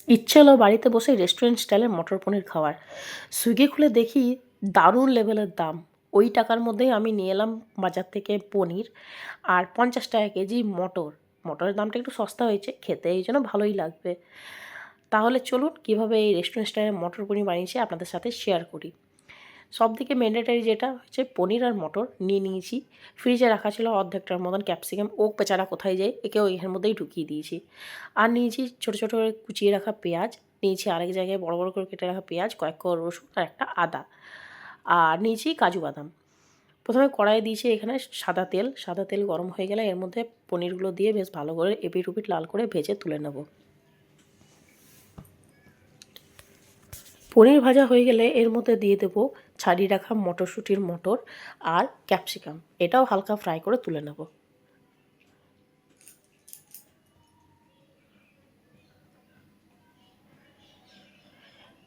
ইচ্ছে হলো বাড়িতে বসে রেস্টুরেন্ট স্টাইলের মটর পনির খাওয়ার। সুইগি খুলে দেখি দারুণ লেভেলের দাম। ওই টাকার মধ্যেই আমি নিয়ে এলাম বাজার থেকে পনির আর 50 টাকা কেজি মটর। মটরের দামটা একটু সস্তা হয়েছে, খেতে এই জন্য ভালোই লাগবে। তাহলে চলুন কীভাবে এই রেস্টুরেন্ট স্টাইলের মটর পনির বানিয়েছি আপনাদের সাথে শেয়ার করি। সবথেকে ম্যান্ডেটরি যেটা হচ্ছে পনির আর মটর নিয়ে নিয়েছি। ফ্রিজে রাখা ছিল অর্ধেকটার মতন ক্যাপসিকাম, ও বেচারা কোথায় যায়, একেও এর মধ্যেই ঢুকিয়ে দিয়েছি। আর নিয়েছি ছোটো ছোটো করে কুচিয়ে রাখা পেঁয়াজ, নিয়েছি আরেক জায়গায় বড় বড় করে কেটে রাখা পেঁয়াজ, কয়েক কোয়া রসুন আর একটা আদা। আর নিয়েছি কাজু বাদাম। প্রথমে কড়াইয়ে দিয়েছি এখানে সাদা তেল গরম হয়ে গেলে এর মধ্যে পনিরগুলো দিয়ে বেশ ভালো করে এপিট ওপিট লাল করে ভেজে তুলে নেব। পনির ভাজা হয়ে গেলে এর মধ্যে দিয়ে দেবো ছাড়িয়ে রাখা মটরশুঁটির মটর আর ক্যাপসিকাম, এটাও হালকা ফ্রাই করে তুলে নেব।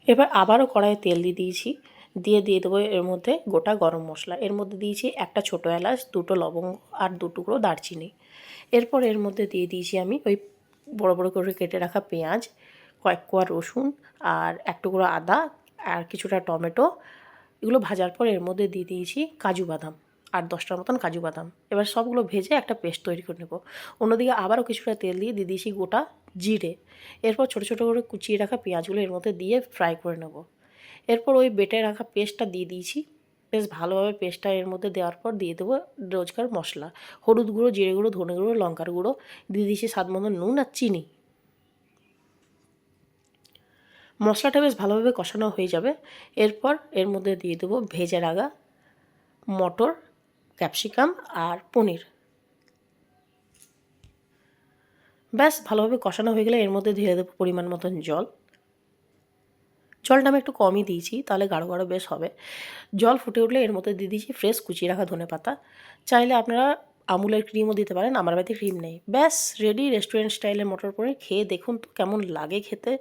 এবার আবারও কড়াইয়ে তেল দিয়েছি, দিয়ে দেবো এর মধ্যে গোটা গরম মশলা। এর মধ্যে দিয়েছি একটা ছোটো এলাচ, দুটো লবঙ্গ আর 2 টুকরো দারচিনি। এরপর এর মধ্যে দিয়ে দিয়েছি আমি ওই বড় বড় করে কেটে রাখা পেঁয়াজ, কয়েক কোয়া রসুন আর 1 টুকরো আদা আর কিছুটা টমেটো। এগুলো ভাজার পর এর মধ্যে দিয়ে দিয়েছি কাজু বাদাম আর 10টার মতন কাজু বাদাম। এবার সবগুলো ভেজে একটা পেস্ট তৈরি করে নেব। অন্যদিকে আবারও কিছুটা তেল দিয়ে দিয়েছি গোটা জিরে। এরপর ছোটো ছোটো করে কুচিয়ে রাখা পেঁয়াজগুলো এর মধ্যে দিয়ে ফ্রাই করে নেব। এরপর ওই বেটে রাখা পেস্টটা দিয়ে দিয়েছি। বেশ ভালোভাবে পেস্টটা এর মধ্যে দেওয়ার পর দিয়ে দেবো রোজকার মশলা, হলুদ গুঁড়ো, জিরে গুঁড়ো, ধনে গুঁড়ো, লঙ্কার গুঁড়ো, দিয়ে দিয়েছি স্বাদ মতো নুন আর চিনি। মশলাটা বেশ ভালোভাবে কষানো হয়ে যাবে। এরপর এর মধ্যে দিয়ে দেবো ভেজে রাখা মটর, ক্যাপসিকাম আর পনির। ব্যাস ভালোভাবে কষানো হয়ে গেলে এর মধ্যে দিয়ে দেবো পরিমাণ মতন জল। জলটা আমি একটু কমই দিয়েছি, তাহলে গাঢ় গাঢ় বেশ হবে। জল ফুটে উঠলে এর মধ্যে দিয়ে দিয়েছি ফ্রেশ কুচিয়ে রাখা ধনেপাতা। চাইলে আপনারা আমুলের ক্রিমও দিতে পারেন, আমার বাড়িতে ক্রিম নেই। ব্যাস রেডি রেস্টুরেন্ট স্টাইলের মটর পনির। খেয়ে দেখুন তো কেমন লাগে খেতে।